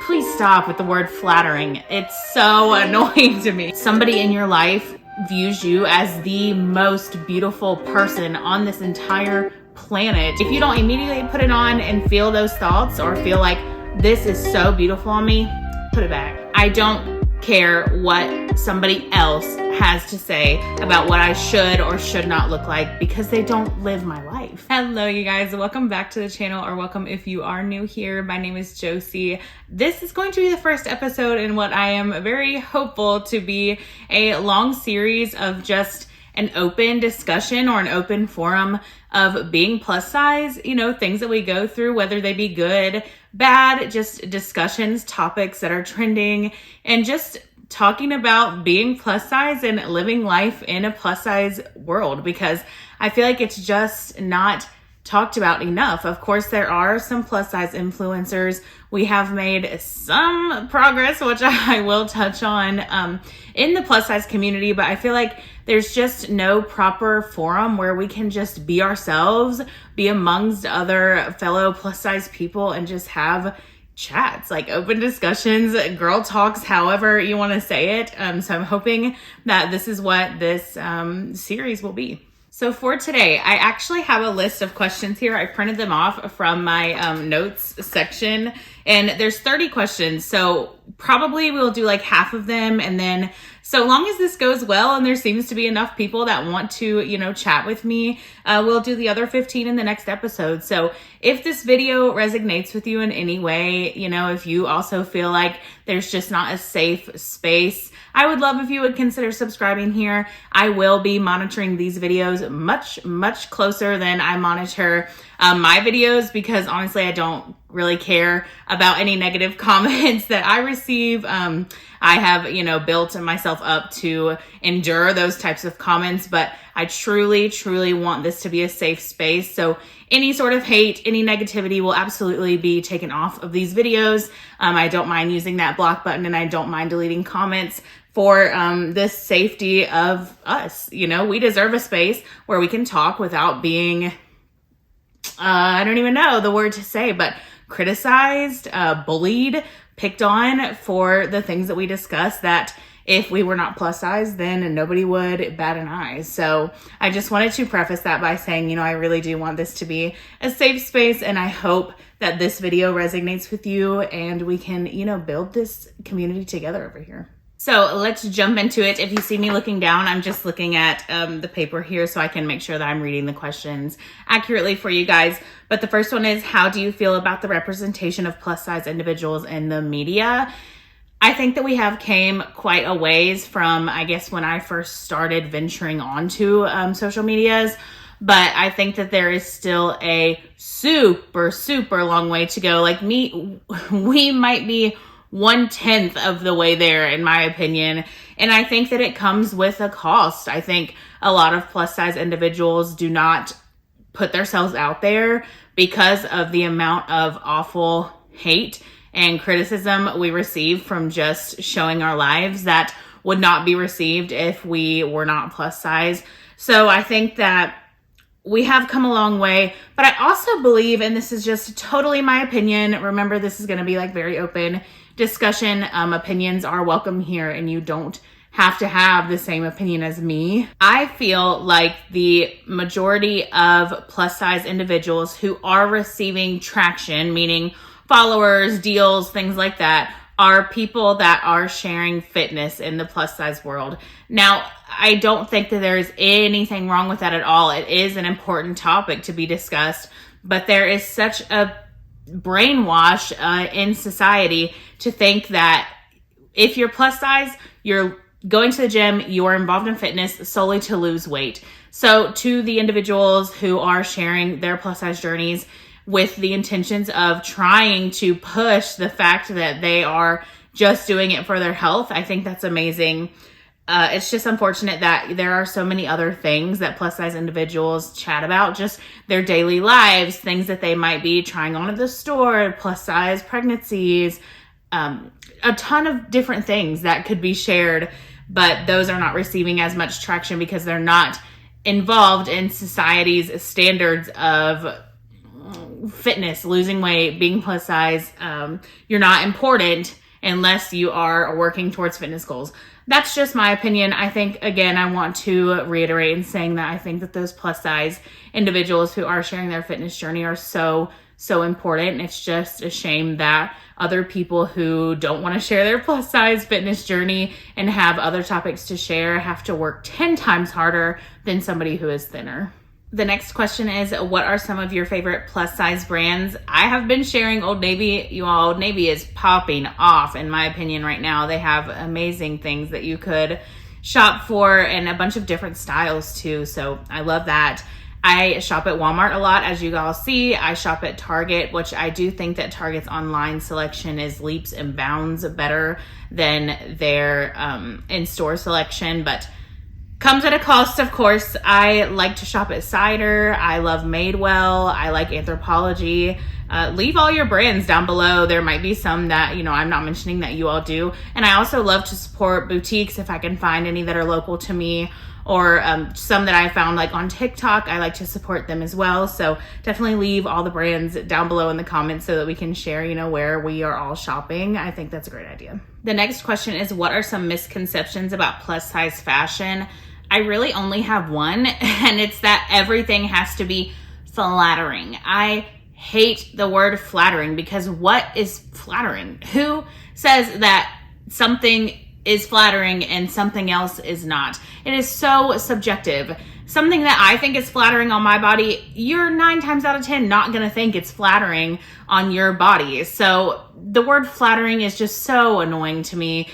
Please stop with the word flattering. It's so annoying to me. Somebody in your life views you as the most beautiful person on this entire planet. If you don't immediately put it on and feel those thoughts or feel like this is so beautiful on me, put it back. I don't care what somebody else has to say about what I should or should not look like because they don't live my life. Hello, you guys. Welcome back to the channel, or welcome if you are new here. My name is Josie. This is going to be the first episode in what I am very hopeful to be a long series of just an open discussion or an open forum of being plus size, you know, things that we go through, whether they be good, bad, just discussions, topics that are trending, and just talking about being plus size and living life in a plus size world, because I feel like it's just not talked about enough. Of course, there are some plus size influencers. We have made some progress, which I will touch on in the plus size community, but I feel like there's just no proper forum where we can just be ourselves, be amongst other fellow plus size people, and just have chats, like open discussions, girl talks, however you want to say it. So I'm hoping that this is what this series will be. So for today, I actually have a list of questions here. I printed them off from my notes section, and there's 30 questions. So probably we'll do like half of them. And then so long as this goes well and there seems to be enough people that want to, you know, chat with me, we'll do the other 15 in the next episode. So if this video resonates with you in any way, you know, if you also feel like there's just not a safe space, I would love if you would consider subscribing here. I will be monitoring these videos much closer than I monitor my videos, because honestly, I don't really care about any negative comments that I receive. I have, you know, built myself up to endure those types of comments, but I truly want this to be a safe space. So any sort of hate, any negativity will absolutely be taken off of these videos. I don't mind using that block button, and I don't mind deleting comments for the safety of us. You know, we deserve a space where we can talk without being, I don't even know the word to say, but criticized, bullied, picked on for the things that we discuss, that if we were not plus size, then nobody would bat an eye. So I just wanted to preface that by saying, you know, I really do want this to be a safe space, and I hope that this video resonates with you and we can, you know, build this community together over here. So let's jump into it. If you see me looking down, I'm just looking at the paper here so I can make sure that I'm reading the questions accurately for you guys. But the first one is, how do you feel about the representation of plus size individuals in the media? I think that we have came quite a ways from, I guess, when I first started venturing onto social medias. But I think that there is still a super long way to go. Like we might be 1/10 of the way there, in my opinion. And I think that it comes with a cost. I think a lot of plus size individuals do not put themselves out there because of the amount of awful hate and criticism we receive from just showing our lives that would not be received if we were not plus size. So I think that we have come a long way, but I also believe, and this is just totally my opinion, remember this is going to be like very open discussion, opinions are welcome here, and you don't have to have the same opinion as me. I feel like the majority of plus size individuals who are receiving traction, meaning followers, deals, things like that, are people that are sharing fitness in the plus size world. Now, I don't think that there's anything wrong with that at all. It is an important topic to be discussed, but there is such a brainwash in society to think that if you're plus size, you're going to the gym, you're involved in fitness solely to lose weight. So to the individuals who are sharing their plus size journeys with the intentions of trying to push the fact that they are just doing it for their health, I think that's amazing. It's just unfortunate that there are so many other things that plus size individuals chat about, just their daily lives, things that they might be trying on at the store, plus size pregnancies, a ton of different things that could be shared, but those are not receiving as much traction because they're not involved in society's standards of fitness, losing weight, being plus size, you're not important unless you are working towards fitness goals. That's just my opinion. I think, again, I want to reiterate in saying that I think that those plus size individuals who are sharing their fitness journey are so important. It's just a shame that other people who don't want to share their plus size fitness journey and have other topics to share have to work 10 times harder than somebody who is thinner. The next question is, what are some of your favorite plus size brands? I have been sharing Old Navy. You all, Old Navy is popping off in my opinion right now. They have amazing things that you could shop for and a bunch of different styles too. So I love that. I shop at Walmart a lot, as you all see. I shop at Target, which I do think that Target's online selection is leaps and bounds better than their in-store selection, but comes at a cost, of course. I like to shop at Cider. I love Madewell. I like Anthropologie. Leave all your brands down below. There might be some that, I'm not mentioning that you all do. And I also love to support boutiques if I can find any that are local to me, or some that I found like on TikTok. I like to support them as well. So definitely leave all the brands down below in the comments so that we can share, where we are all shopping. I think that's a great idea. The next question is, what are some misconceptions about plus size fashion? I really only have one, and it's that everything has to be flattering. I hate the word flattering, because what is flattering? Who says that something is flattering and something else is not? It is so subjective. Something that I think is flattering on my body, you're 9 times out of 10 not gonna think it's flattering on your body. So the word flattering is just so annoying to me.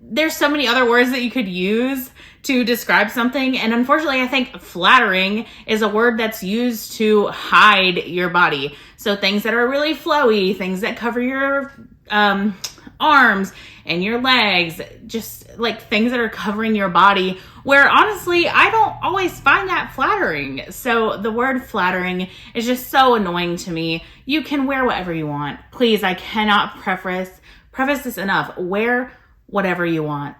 There's so many other words that you could use to describe something, and unfortunately I think flattering is a word that's used to hide your body. So things that are really flowy, things that cover your arms and your legs, just like things that are covering your body, where honestly I don't always find that flattering. So the word flattering is just so annoying to me. You can wear whatever you want. Please, I cannot preface this enough. Wear whatever you want.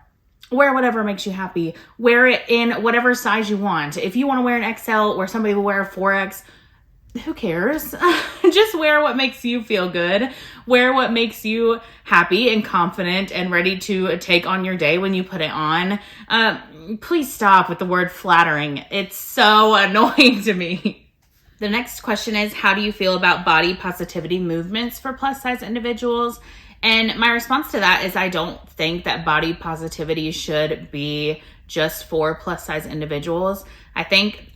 Wear whatever makes you happy. Wear it in whatever size you want. If you want to wear an XL or somebody will wear a 4X, who cares? Just wear what makes you feel good. Wear what makes you happy and confident and ready to take on your day when you put it on. Please stop with the word flattering. It's so annoying to me. The next question is, how do you feel about body positivity movements for plus size individuals? And my response to that is, I don't think that body positivity should be just for plus size individuals.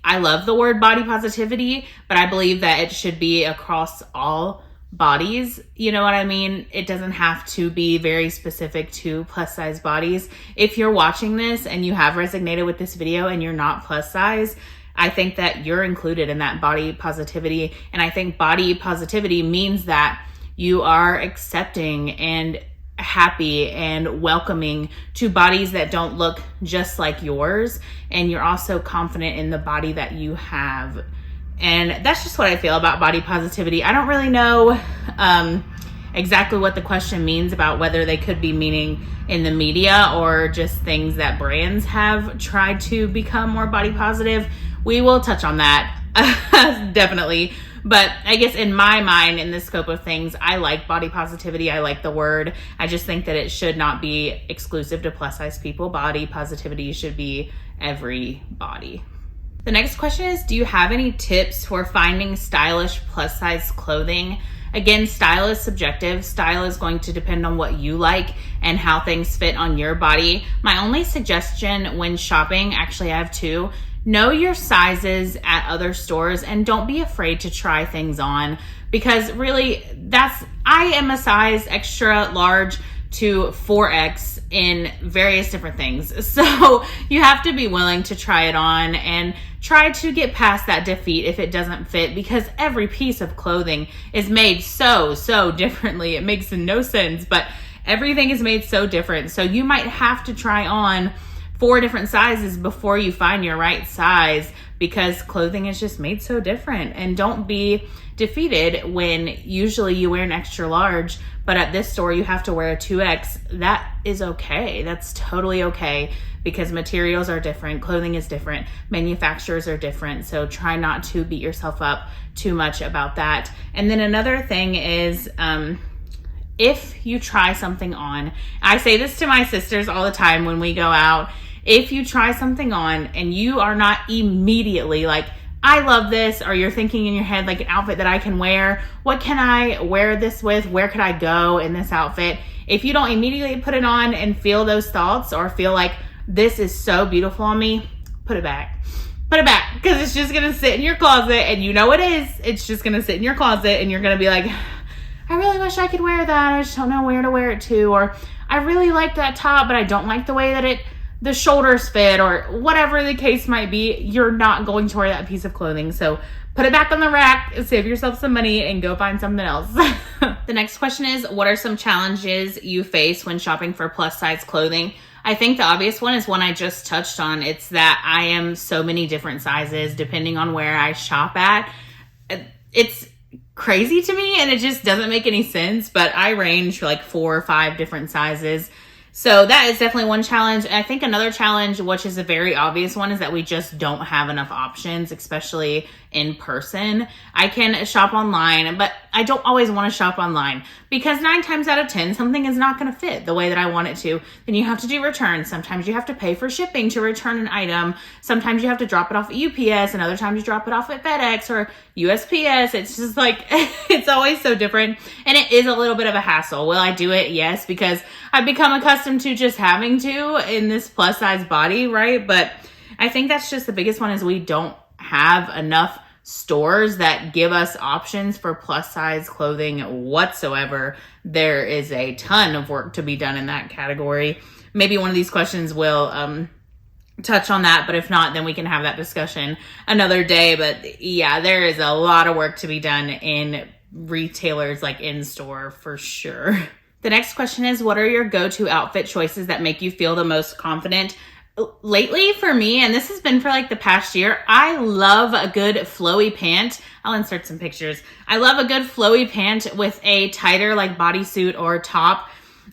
I love the word body positivity, but I believe that it should be across all bodies. You know what I mean? It doesn't have to be very specific to plus size bodies. If you're watching this and you have resonated with this video and you're not plus size, I think that you're included in that body positivity. And I think body positivity means that you are accepting and happy and welcoming to bodies that don't look just like yours, and you're also confident in the body that you have. And that's just what I feel about body positivity. I don't really know exactly what the question means about whether they could be meaning in the media or just things that brands have tried to become more body positive. We will touch on that definitely. But I guess in my mind, in the scope of things, I like body positivity. I like the word. I just think that it should not be exclusive to plus size people. Body positivity should be every body. The next question is, do you have any tips for finding stylish plus size clothing? Again, style is subjective. Style is going to depend on what you like and how things fit on your body. My only suggestion when shopping, actually I have two, know your sizes at other stores and don't be afraid to try things on, because really I am a size extra large to 4X in various different things. So you have to be willing to try it on and try to get past that defeat if it doesn't fit, because every piece of clothing is made so differently. It makes no sense, but everything is made so different. So you might have to try on 4 different sizes before you find your right size, because clothing is just made so different. And don't be defeated when usually you wear an extra large, but at this store you have to wear a 2X. That is okay. That's totally okay, because materials are different, clothing is different, manufacturers are different. So try not to beat yourself up too much about that. And then another thing is, if you try something on, I say this to my sisters all the time when we go out, if you try something on and you are not immediately like, I love this, or you're thinking in your head like an outfit that I can wear, what can I wear this with, where could I go in this outfit? If you don't immediately put it on and feel those thoughts, or feel like this is so beautiful on me, put it back. Put it back, because it's just gonna sit in your closet, and you know it is. It's just gonna sit in your closet, and you're gonna be like, I really wish I could wear that, I just don't know where to wear it to. Or I really like that top, but I don't like the way that the shoulders fit, or whatever the case might be. You're not going to wear that piece of clothing. So put it back on the rack, save yourself some money, and go find something else. The next question is, what are some challenges you face when shopping for plus size clothing? I think the obvious one is one I just touched on. It's that I am so many different sizes depending on where I shop at. It's crazy to me, and it just doesn't make any sense, but I range like 4 or 5 different sizes. So that is definitely one challenge. And I think another challenge, which is a very obvious one, is that we just don't have enough options, especially in person. I can shop online, but I don't always want to shop online, because 9 times out of 10, something is not going to fit the way that I want it to. Then you have to do returns. Sometimes you have to pay for shipping to return an item. Sometimes you have to drop it off at UPS, and other times you drop it off at FedEx or USPS. It's just like, it's always so different. And it is a little bit of a hassle. Will I do it? Yes, because I've become accustomed to just having to in this plus size body, right? But I think that's just the biggest one, is we don't have enough stores that give us options for plus size clothing whatsoever. There is a ton of work to be done in that category. Maybe one of these questions will touch on that, but if not, then we can have that discussion another day. But yeah, there is a lot of work to be done in retailers, like in store, for sure. The next question is, what are your go-to outfit choices that make you feel the most confident? Lately for me, and this has been for like the past year, I love a good flowy pant. I'll insert some pictures. I love a good flowy pant with a tighter like bodysuit or top.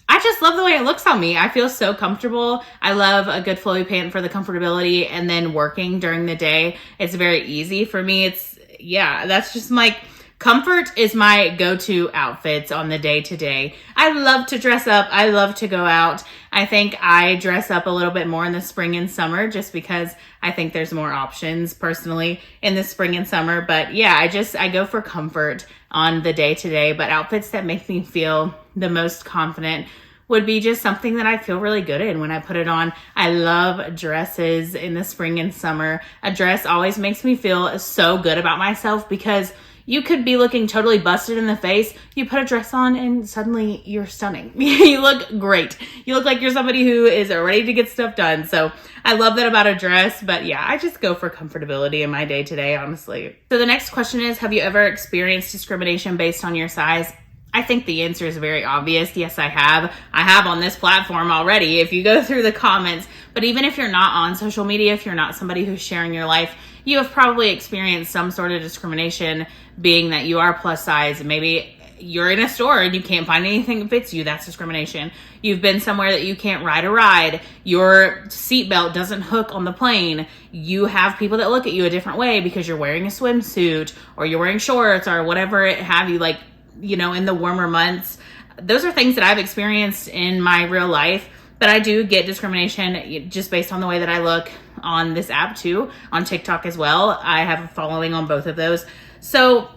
I just love the way it looks on me. I feel so comfortable. I love a good flowy pant for the comfortability, and then working during the day, it's very easy for me. That's just like, comfort is my go-to outfits on the day-to-day. I love to dress up. I love to go out. I think I dress up a little bit more in the spring and summer, just because I think there's more options personally in the spring and summer. But yeah, I go for comfort on the day-to-day. But outfits that make me feel the most confident would be just something that I feel really good in when I put it on. I love dresses in the spring and summer. A dress always makes me feel so good about myself, because you could be looking totally busted in the face. You put a dress on and suddenly you're stunning. You look great. You look like you're somebody who is ready to get stuff done. So I love that about a dress. But yeah, I just go for comfortability in my day-to-day, honestly. So the next question is, have you ever experienced discrimination based on your size? I think the answer is very obvious. Yes, I have. I have on this platform already, if you go through the comments. But even if you're not on social media, if you're not somebody who's sharing your life, you have probably experienced some sort of discrimination, being that you are plus size. Maybe you're in a store and you can't find anything that fits you. That's discrimination. You've been somewhere that you can't ride a ride. Your seatbelt doesn't hook on the plane. You have people that look at you a different way because you're wearing a swimsuit, or you're wearing shorts, or whatever it have you, like, you know, in the warmer months. Those are things that I've experienced in my real life. But I do get discrimination just based on the way that I look on this app too, on TikTok as well. I have a following on both of those. So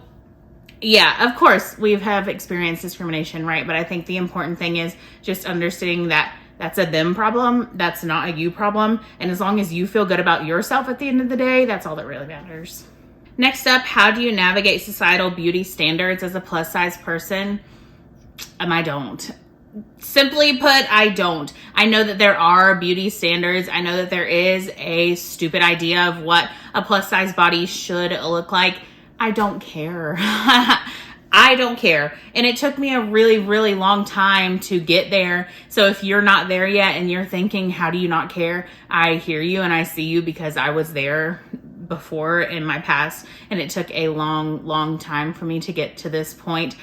yeah, of course we have experienced discrimination, right? But I think the important thing is just understanding that that's a them problem. That's not a you problem. And as long as you feel good about yourself at the end of the day, that's all that really matters. Next up, how do you navigate societal beauty standards as a plus size person? I don't. Simply put, I don't. I know that there are beauty standards. I know that there is a stupid idea of what a plus size body should look like. I don't care. I don't care. And it took me a really, really long time to get there. So if you're not there yet and you're thinking, how do you not care? I hear you and I see you, because I was there before in my past, and it took a long time for me to get to this point.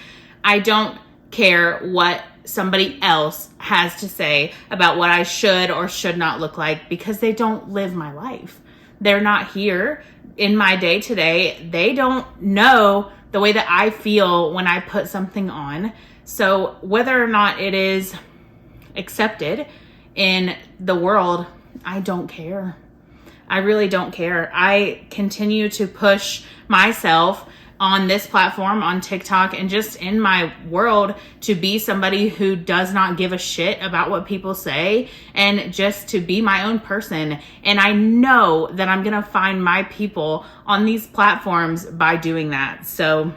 I don't care what somebody else has to say about what I should or should not look like, because they don't live my life. They're not here in my day to day. They don't know the way that I feel when I put something on. So whether or not it is accepted in the world, I don't care. I really don't care. I continue to push myself on this platform, on TikTok, and just in my world to be somebody who does not give a shit about what people say, and just to be my own person. And I know that I'm gonna find my people on these platforms by doing that. So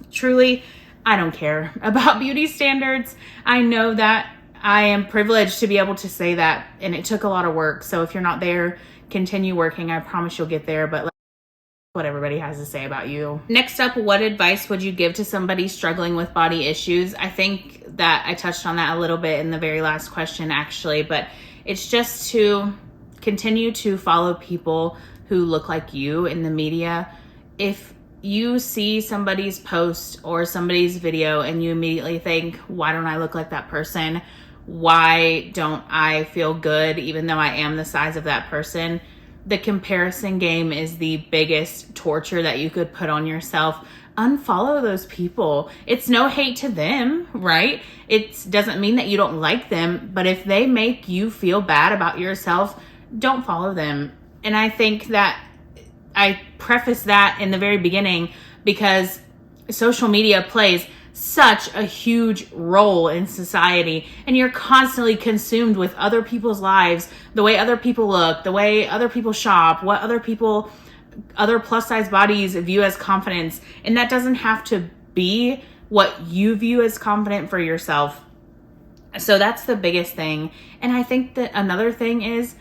truly, I don't care about beauty standards. I know that I am privileged to be able to say that, and it took a lot of work. So if you're not there, continue working. I promise you'll get there, but what everybody has to say about you. Next up, what advice would you give to somebody struggling with body issues? I think that I touched on that a little bit in the very last question, actually, but it's just to continue to follow people who look like you in the media. If you see somebody's post or somebody's video and you immediately think, why don't I look like that person? Why don't I feel good even though I am the size of that person? The comparison game is the biggest torture that you could put on yourself. Unfollow those people. It's no hate to them, right? It doesn't mean that you don't like them, but if they make you feel bad about yourself, don't follow them. And I think that I preface that in the very beginning because social media plays such a huge role in society, and you're constantly consumed with other people's lives, the way other people look, the way other people shop, what other plus size bodies view as confidence. And that doesn't have to be what you view as confident for yourself. So that's the biggest thing. And I think that another thing is,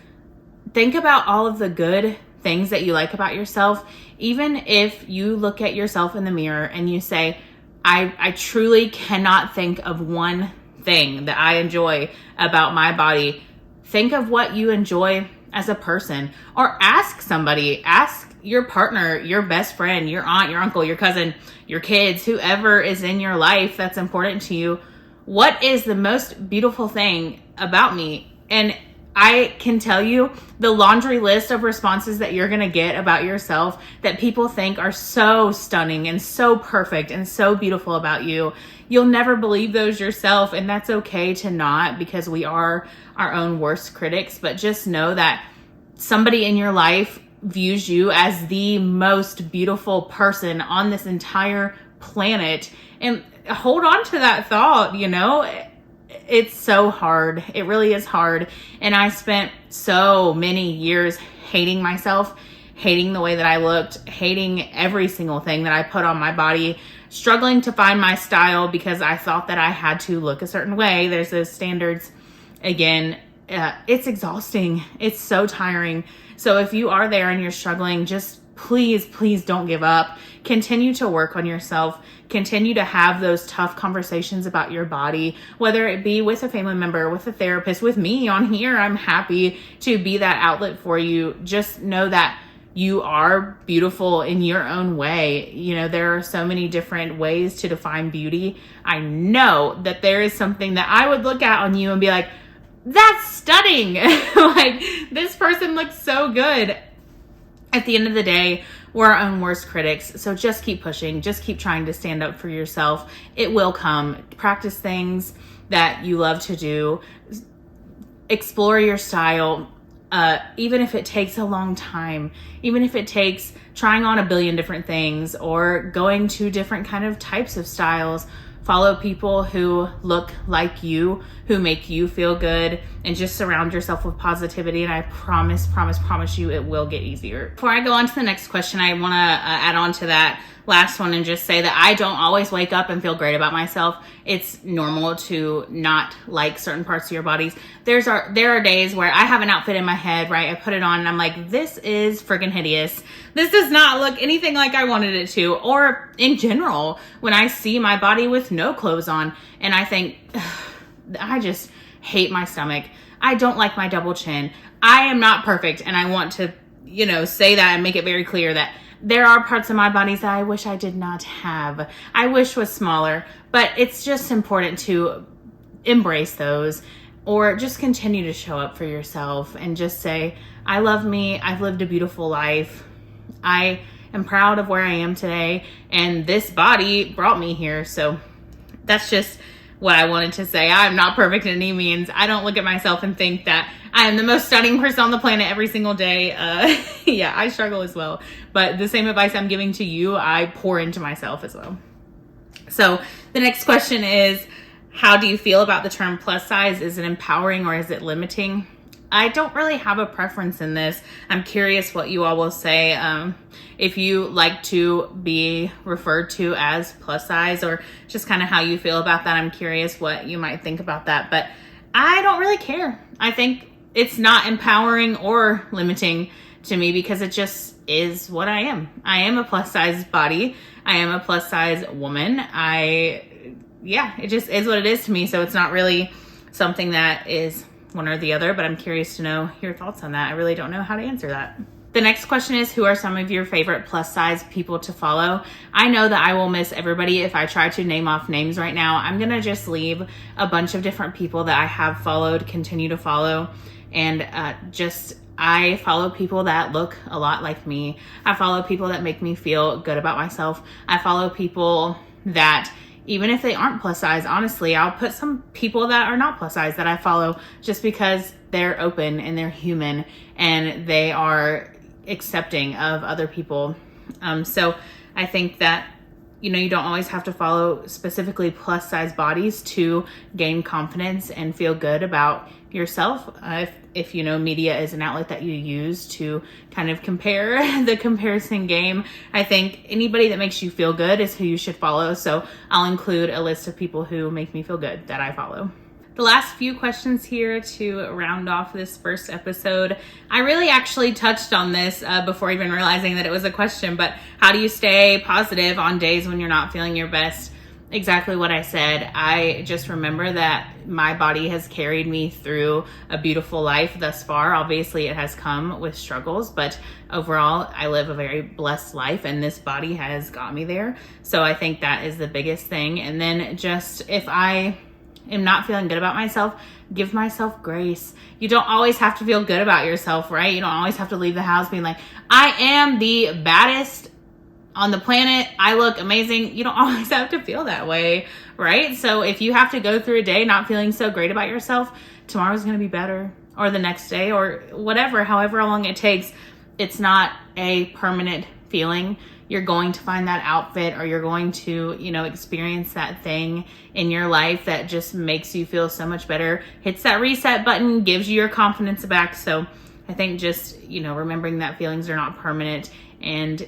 think about all of the good things that you like about yourself. Even if you look at yourself in the mirror and you say, I truly cannot think of one thing that I enjoy about my body. Think of what you enjoy as a person, or ask somebody, ask your partner, your best friend, your aunt, your uncle, your cousin, your kids, whoever is in your life that's important to you. What is the most beautiful thing about me? And I can tell you the laundry list of responses that you're going to get about yourself that people think are so stunning and so perfect and so beautiful about you. You'll never believe those yourself, and that's okay to not, because we are our own worst critics. But just know that somebody in your life views you as the most beautiful person on this entire planet. And hold on to that thought, you know? It's so hard. It really is hard. And I spent so many years hating myself, hating the way that I looked, hating every single thing that I put on my body, struggling to find my style because I thought that I had to look a certain way. There's those standards. Again, it's exhausting. It's so tiring. So if you are there and you're struggling, just please don't give up. Continue to work on yourself. Continue to have those tough conversations about your body, whether it be with a family member, with a therapist, with me on here. I'm happy to be that outlet for you. Just know that you are beautiful in your own way. You know, there are so many different ways to define beauty. I know that there is something that I would look at on you and be like, that's stunning. Like, this person looks so good. At the end of the day, we're our own worst critics. So just keep pushing. Just keep trying to stand up for yourself. It will come. Practice things that you love to do. Explore your style. Even if it takes a long time, even if it takes trying on a billion different things or going to different kind of types of styles. Follow people who look like you, who make you feel good, and just surround yourself with positivity. And I promise you it will get easier. Before I go on to the next question, I want to add on to that last one and just say that I don't always wake up and feel great about myself. It's normal to not like certain parts of your bodies. There are days where I have an outfit in my head, right? I put it on and I'm like, this is freaking hideous. This does not look anything like I wanted it to. Or in general, when I see my body with no clothes on and I think, I just hate my stomach. I don't like my double chin. I am not perfect and I want to say that and make it very clear that there are parts of my body that I wish I did not have. I wish was smaller, but it's just important to embrace those, or just continue to show up for yourself and just say, I love me. I've lived a beautiful life. I am proud of where I am today, and this body brought me here. So that's just what I wanted to say. I'm not perfect in any means. I don't look at myself and think that I am the most stunning person on the planet every single day. Yeah, I struggle as well. But the same advice I'm giving to you, I pour into myself as well. So the next question is, how do you feel about the term plus size? Is it empowering or is it limiting? I don't really have a preference in this. I'm curious what you all will say. If you like to be referred to as plus size, or just kind of how you feel about that. I'm curious what you might think about that, but I don't really care. I think it's not empowering or limiting to me because it just is what I am. I am a plus size body. I am a plus size woman. It just is what it is to me. So it's not really something that is one or the other, but I'm curious to know your thoughts on that. I really don't know how to answer that. The next question is, who are some of your favorite plus size people to follow? I know that I will miss everybody if I try to name off names right now. I'm going to just leave a bunch of different people that I have followed, continue to follow, and I follow people that look a lot like me. I follow people that make me feel good about myself. I follow people that, even if they aren't plus size, honestly, I'll put some people that are not plus size that I follow just because they're open and they're human and they are accepting of other people. So I think that, you don't always have to follow specifically plus size bodies to gain confidence and feel good about yourself. If media is an outlet that you use to kind of compare the comparison game, I think anybody that makes you feel good is who you should follow. So I'll include a list of people who make me feel good that I follow. The last few questions here to round off this first episode. I really actually touched on this before even realizing that it was a question, but how do you stay positive on days when you're not feeling your best? Exactly what I said. I just remember that my body has carried me through a beautiful life thus far. Obviously, it has come with struggles, but overall, I live a very blessed life, and this body has got me there. So I think that is the biggest thing. And then just, if I am not feeling good about myself, give myself grace. You don't always have to feel good about yourself, right? You don't always have to leave the house being like, I am the baddest on the planet. I look amazing. You don't always have to feel that way, right? So if you have to go through a day not feeling so great about yourself, tomorrow's going to be better, or the next day, or whatever, however long it takes. It's not a permanent feeling. You're going to find that outfit, or you're going to, experience that thing in your life that just makes you feel so much better, hits that reset button, gives you your confidence back. So I think just, remembering that feelings are not permanent, and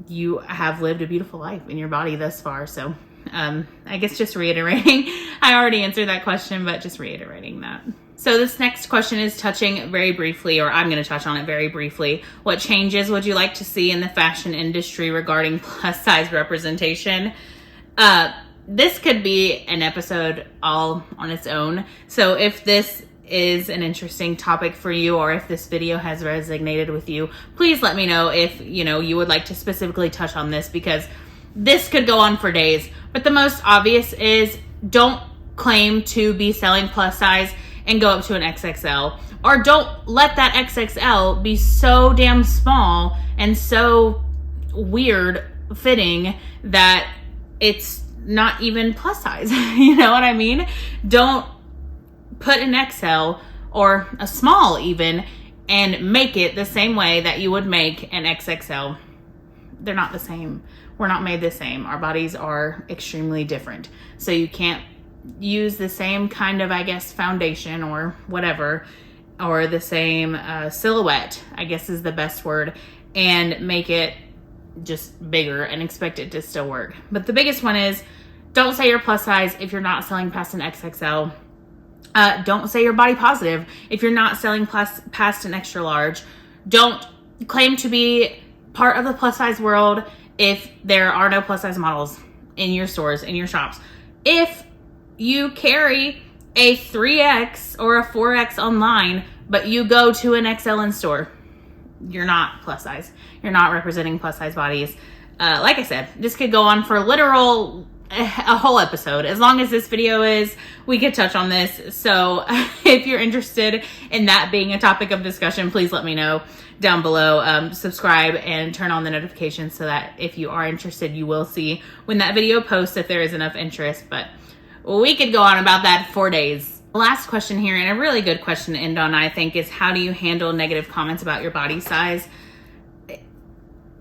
you have lived a beautiful life in your body thus far. So I guess just reiterating, I already answered that question, but just reiterating that. So this next question is touching very briefly, or I'm going to touch on it very briefly. What changes would you like to see in the fashion industry regarding plus size representation? This could be an episode all on its own. So if this is an interesting topic for you, or if this video has resonated with you, please let me know if, you would like to specifically touch on this, because this could go on for days. But the most obvious is, don't claim to be selling plus size and go up to an XXL, or don't let that XXL be so damn small and so weird fitting that it's not even plus size. You know what I mean? Don't put an XL or a small even and make it the same way that you would make an XXL. They're not the same. We're not made the same. Our bodies are extremely different. So you can't use the same kind of, foundation or whatever, or the same silhouette, I guess is the best word, and make it just bigger and expect it to still work. But the biggest one is, don't say you're plus size if you're not selling past an XXL. Don't say you're body positive if you're not selling past an extra large. Don't claim to be part of the plus size world if there are no plus size models in your stores, in your shops. If you carry a 3X or a 4X online, but you go to an XL in store, you're not plus size. You're not representing plus size bodies. Like I said, this could go on for a whole episode. As long as this video is, we could touch on this. So if you're interested in that being a topic of discussion, please let me know down below. Subscribe and turn on the notifications so that if you are interested, you will see when that video posts if there is enough interest. But we could go on about that for days. Last question here, and a really good question to end on, I think, is how do you handle negative comments about your body size?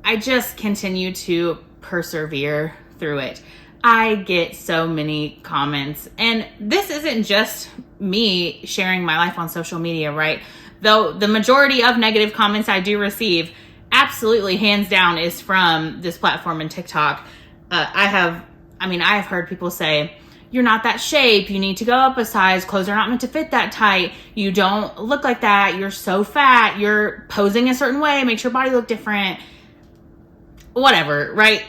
I just continue to persevere through it. I get so many comments, and this isn't just me sharing my life on social media, right? Though the majority of negative comments I do receive, absolutely hands down, is from this platform and TikTok. I have heard people say, you're not that shape, you need to go up a size, clothes are not meant to fit that tight, you don't look like that, you're so fat, you're posing a certain way, makes your body look different. Whatever, right?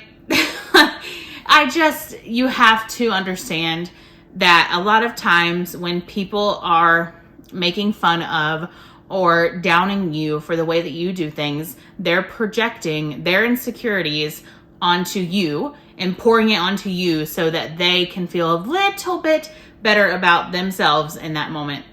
You have to understand that a lot of times when people are making fun of or downing you for the way that you do things, they're projecting their insecurities onto you and pouring it onto you so that they can feel a little bit better about themselves in that moment.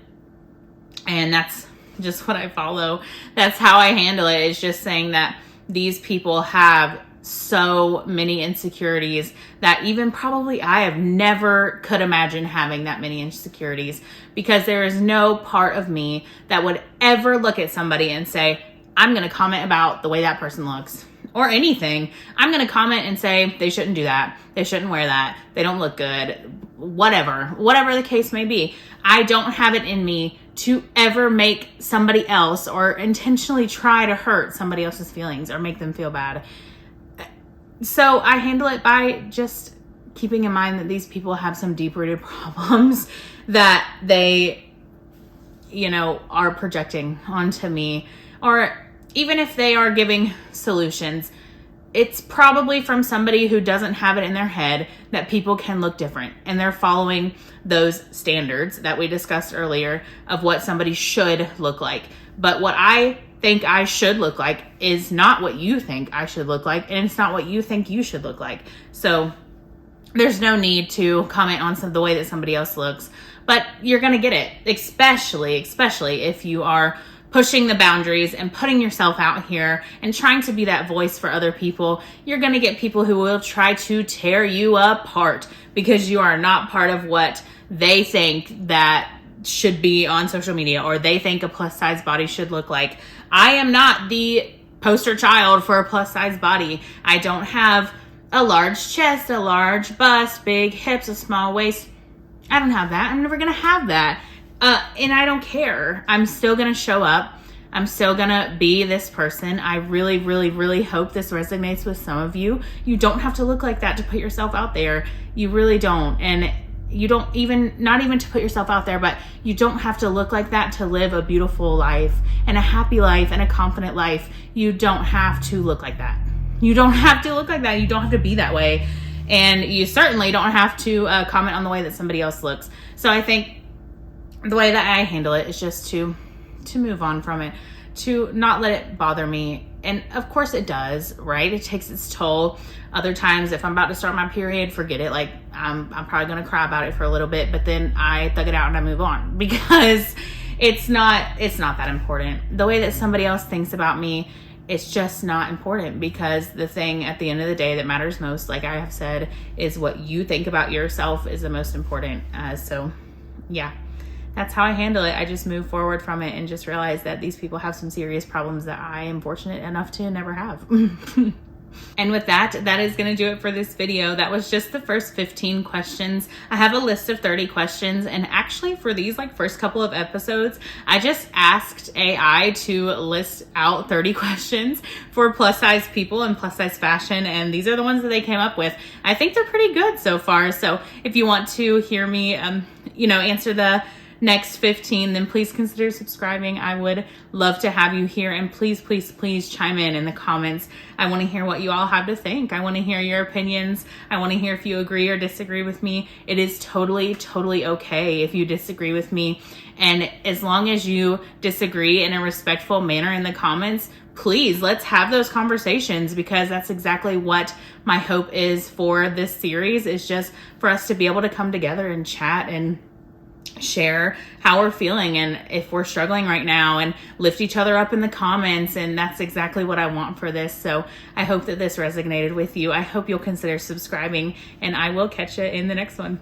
And that's just what I follow. That's how I handle it. It's just saying that these people have so many insecurities that even probably I have never could imagine having that many insecurities, because there is no part of me that would ever look at somebody and say, I'm going to comment about the way that person looks or anything. I'm going to comment and say they shouldn't do that. They shouldn't wear that. They don't look good. Whatever the case may be. I don't have it in me to ever make somebody else or intentionally try to hurt somebody else's feelings or make them feel bad. So I handle it by just keeping in mind that these people have some deep-rooted problems that they, are projecting onto me. Or even if they are giving solutions, it's probably from somebody who doesn't have it in their head that people can look different. And they're following those standards that we discussed earlier of what somebody should look like. But what I think I should look like is not what you think I should look like, and it's not what you think you should look like. So there's no need to comment on the way that somebody else looks, but you're going to get it, especially if you are pushing the boundaries and putting yourself out here and trying to be that voice for other people. You're going to get people who will try to tear you apart because you are not part of what they think that should be on social media, or they think a plus size body should look like. I am not the poster child for a plus size body. I don't have a large chest, a large bust, big hips, a small waist. I don't have that. I'm never going to have that. And I don't care. I'm still going to show up. I'm still going to be this person. I really, really, really hope this resonates with some of you. You don't have to look like that to put yourself out there. You really don't. And you don't not even to put yourself out there, but you don't have to look like that to live a beautiful life and a happy life and a confident life. You don't have to look like that. You don't have to look like that. You don't have to be that way. And you certainly don't have to comment on the way that somebody else looks. So I think the way that I handle it is just to move on from it, to not let it bother me. And of course it does, right? It takes its toll. Other times, if I'm about to start my period, forget it. Like I'm probably going to cry about it for a little bit, but then I thug it out and I move on, because it's not that important. The way that somebody else thinks about me, it's just not important, because the thing at the end of the day that matters most, like I have said, is what you think about yourself is the most important. So yeah, that's how I handle it. I just move forward from it and just realize that these people have some serious problems that I am fortunate enough to never have. And with that is going to do it for this video. That was just the first 15 questions. I have a list of 30 questions, and actually for these first couple of episodes, I just asked AI to list out 30 questions for plus size people and plus size fashion, and these are the ones that they came up with. I think they're pretty good so far. So if you want to hear me answer the next 15, then please consider subscribing. I would love to have you here, and please chime in the comments. I want to hear what you all have to think. I want to hear your opinions. I want to hear if you agree or disagree with me. It is totally okay if you disagree with me, and as long as you disagree in a respectful manner in the comments, please, let's have those conversations, because that's exactly what my hope is for this series, is just for us to be able to come together and chat and share how we're feeling and if we're struggling right now, and lift each other up in the comments. And that's exactly what I want for this. So I hope that this resonated with you. I hope you'll consider subscribing, and I will catch you in the next one.